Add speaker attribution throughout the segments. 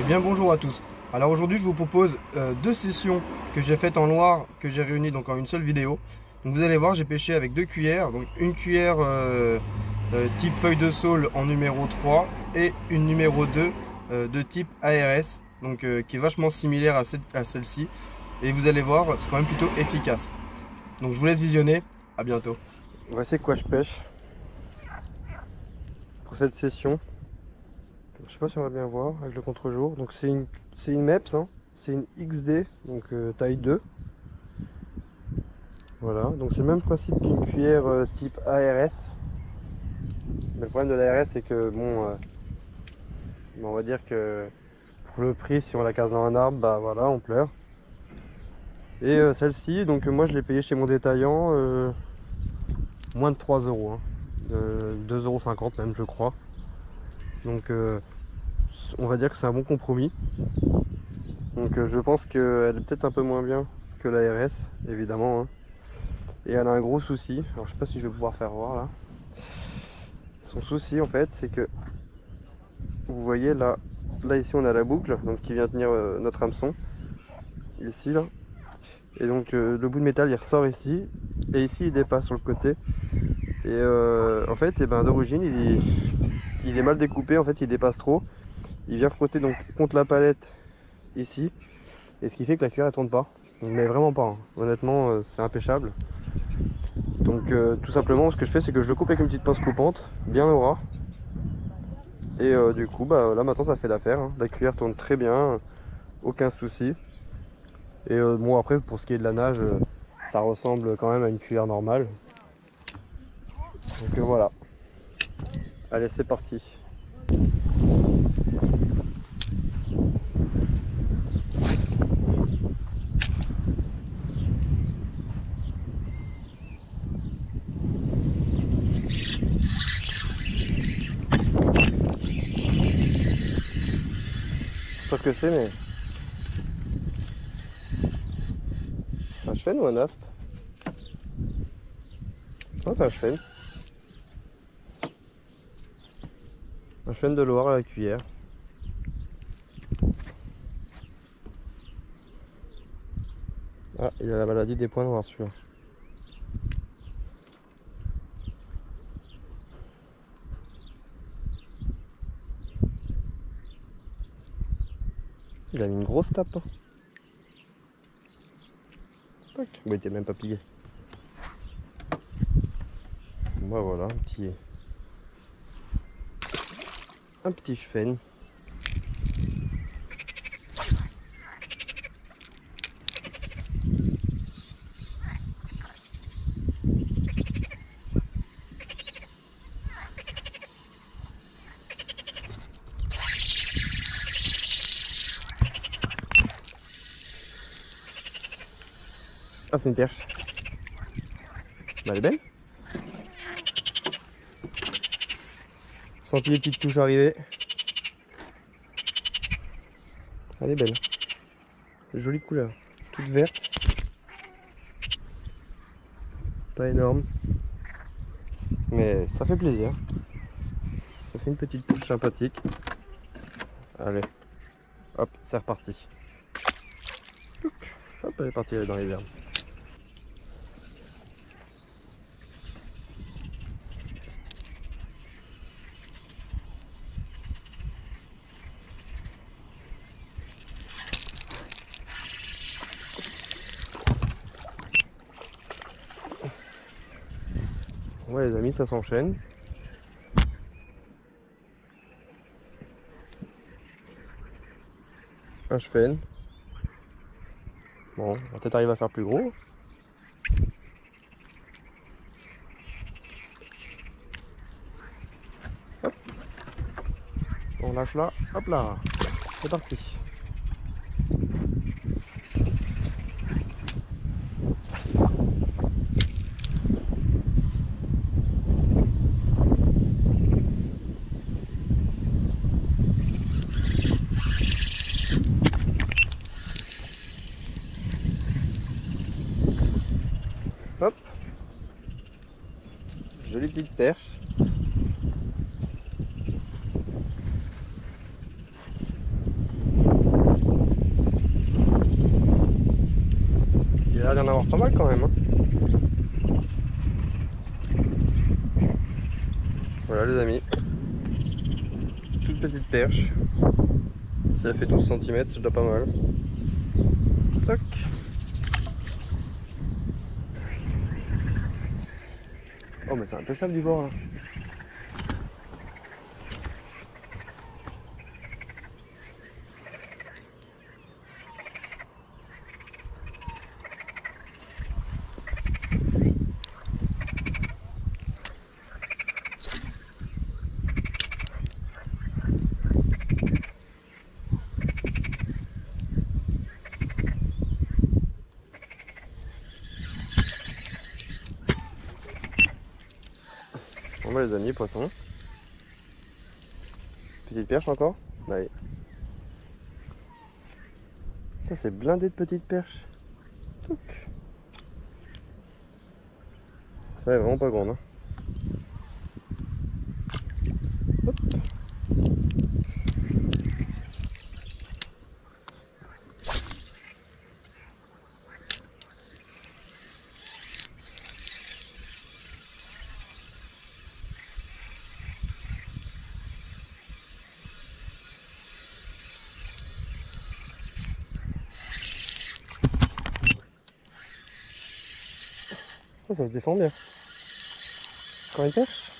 Speaker 1: Bien bonjour à tous. Alors aujourd'hui je vous propose deux sessions que j'ai faites en noir, que j'ai réunies donc en une seule vidéo. Donc vous allez voir, j'ai pêché avec deux cuillères, donc une cuillère type feuille de saule en numéro 3 et une numéro 2 de type ARS, donc qui est vachement similaire à celle-ci. Et vous allez voir, c'est quand même plutôt efficace. Donc je vous laisse visionner, à bientôt. Voici quoi je pêche pour cette session. Je sais pas si on va bien voir avec le contre-jour. Donc c'est une MEPS, hein. C'est une XD, donc taille 2. Voilà, donc c'est le même principe qu'une cuillère type ARS. Mais le problème de l'ARS c'est que bon, on va dire que pour le prix, si on la casse dans un arbre, bah voilà, on pleure. Et celle-ci, donc moi je l'ai payée chez mon détaillant moins de 3 euros, hein. 2,50 € même je crois. Donc on va dire que c'est un bon compromis. Donc je pense qu'elle est peut-être un peu moins bien que la RS, évidemment, hein. Et elle a un gros souci, alors je sais pas si je vais pouvoir faire voir là. Son souci en fait c'est que vous voyez là ici on a la boucle donc qui vient tenir notre hameçon. Ici là. Et donc le bout de métal il ressort ici. Et ici il dépasse sur le côté. Et en fait d'origine il est mal découpé, en fait il dépasse trop. Il vient frotter donc contre la palette ici. Et ce qui fait que la cuillère elle tourne pas. Mais vraiment pas, hein. Honnêtement c'est impêchable. Donc tout simplement ce que je fais c'est que je le coupe avec une petite pince coupante, bien au ras. Et du coup bah là maintenant ça fait l'affaire, hein. La cuillère tourne très bien, aucun souci. Et bon après pour ce qui est de la nage, ça ressemble quand même à une cuillère normale. Donc voilà. Allez c'est parti. Je sais pas ce que c'est mais... C'est un chêne ou un aspe? Non c'est un chêne. Un chêne de Loire à la cuillère. Ah, il a la maladie des points noirs celui-là. Il a mis une grosse tape, hein. Bon, il était même pas plié. Bah voilà, un petit chêne. Ah c'est une perche. Bah, elle est belle. Senti les petites touches arriver. Elle est belle. Jolie couleur. Toute verte. Pas énorme. Mais ça fait plaisir. Ça fait une petite touche sympathique. Allez. Hop, c'est reparti. Hop, elle est partie dans les verbes. Ouais les amis, ça s'enchaîne. Un chêne. Bon, on va peut-être arriver à faire plus gros. Hop. On lâche là, hop là. C'est parti. Hop. Jolie petite perche. a l'air d'y en avoir pas mal quand même. Hein. Voilà les amis. Toute petite perche. Si elle fait 12 cm, c'est déjà pas mal. Toc. Oh mais c'est un peu sable du bord là. Bon bah les amis, poisson. Petite perche encore. Allez. Ça c'est blindé de petites perches. Touc. Ça est vraiment pas grande. Hein. Hop. Ça se défend bien. Encore une perche?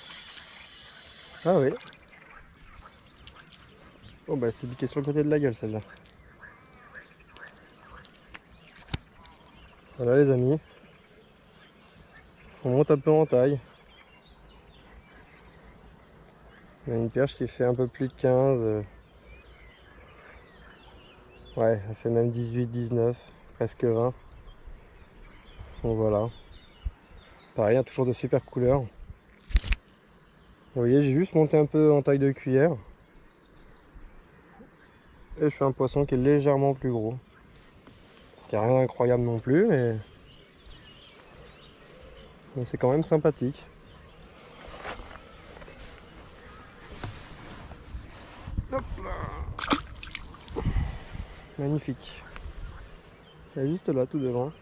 Speaker 1: Ah oui. Oh bah c'est piqué sur le côté de la gueule celle-là. Voilà les amis. On monte un peu en taille. On a une perche qui fait un peu plus de 15. Ouais, elle fait même 18, 19, presque 20. Donc voilà. Pareil, hein, toujours de super couleurs. Vous voyez, j'ai juste monté un peu en taille de cuillère. Et je fais un poisson qui est légèrement plus gros. Qui a rien d'incroyable non plus, mais c'est quand même sympathique. Hop là. Magnifique. Elle est juste là, tout devant.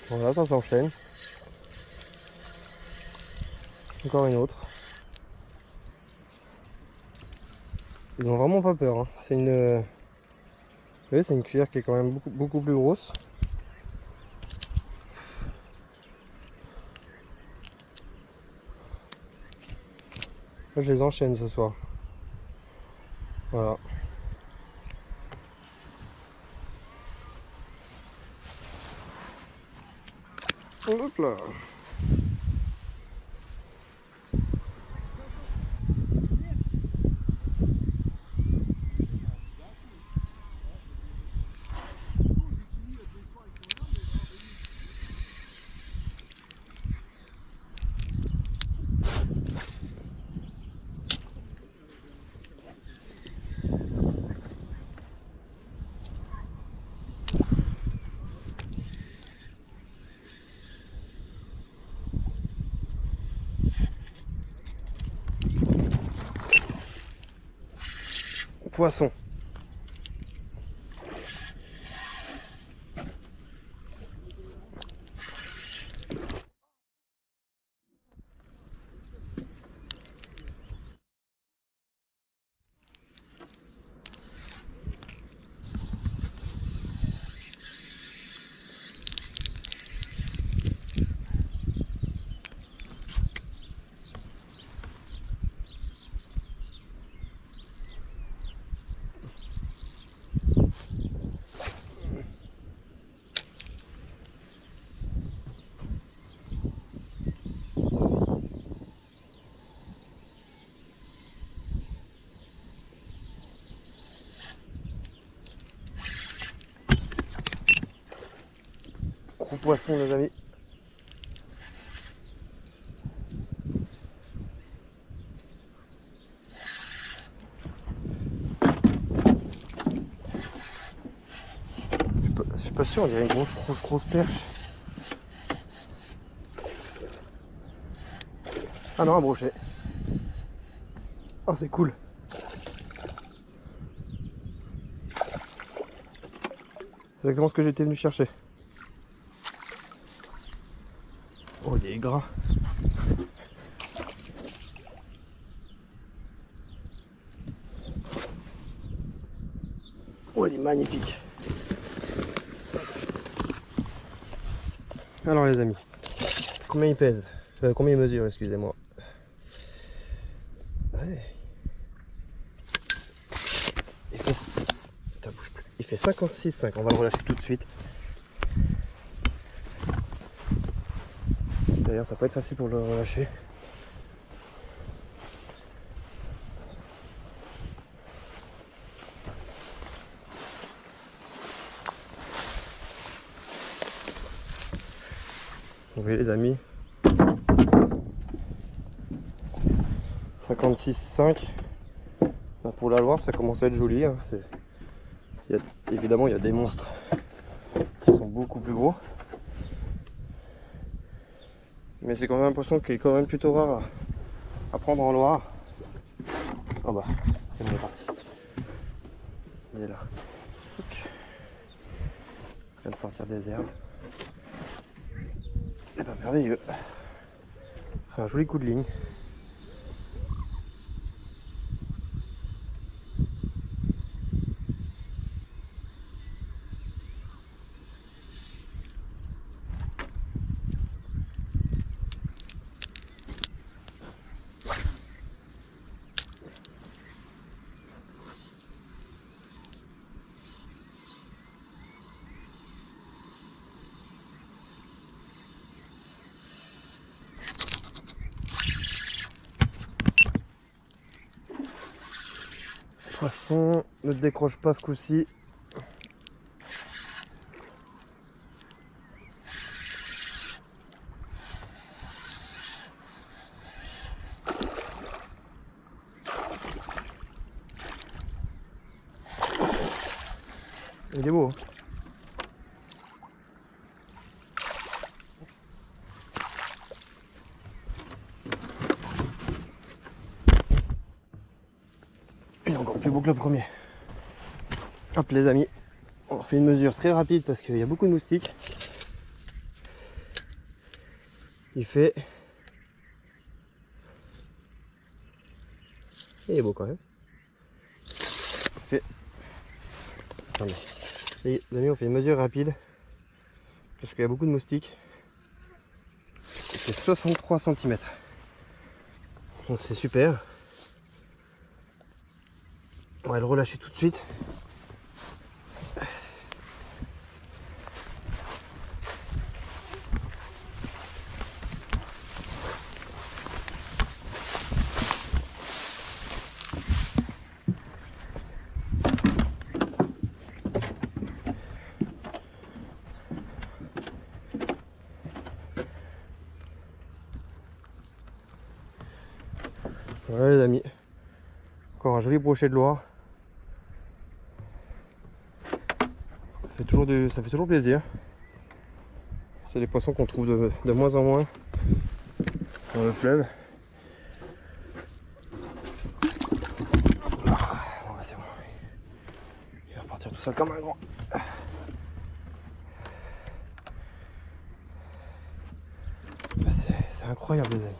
Speaker 1: Voilà, ça s'enchaîne. Encore une autre. Ils ont vraiment pas peur. Hein. C'est une... Vous voyez, c'est une cuillère qui est quand même beaucoup plus grosse. Là, je les enchaîne ce soir. Voilà. Hop là. Poisson. gros poisson les amis. Je suis pas sûr, on dirait une grosse perche. Ah non, un brochet. Oh, c'est cool. C'est exactement ce que j'étais venu chercher. Oh, il est gras. Oh, il est magnifique. Alors les amis, combien il pèse? Combien il mesure, excusez-moi. Ouais. Il fait 56,5, on va le relâcher tout de suite. D'ailleurs ça peut être facile pour le relâcher. Vous voyez les amis, 56,5. Pour la Loire ça commence à être joli, hein. Évidemment il y a des monstres qui sont beaucoup plus gros. Mais j'ai quand même l'impression qu'il est quand même plutôt rare à prendre en Loire. Oh bah, c'est bon, il est parti. Il est là. Il vient de sortir des herbes. Et ben merveilleux. C'est un joli coup de ligne. Poisson, ne te décroche pas ce coup-ci. Il est beau. Hein. Il est encore plus beau que le premier. Hop les amis, on fait une mesure très rapide parce qu'il y a beaucoup de moustiques. Il fait... Il est beau quand même. Il fait... Attendez. Les amis, on fait une mesure rapide parce qu'il y a beaucoup de moustiques. Il fait 63 cm. Donc c'est super. On va le relâcher tout de suite. Voilà les amis, encore un joli brochet de Loire. Ça fait toujours plaisir. C'est des poissons qu'on trouve de moins en moins dans le fleuve. Bon, c'est bon. Il va repartir tout seul comme un grand. C'est incroyable les amis.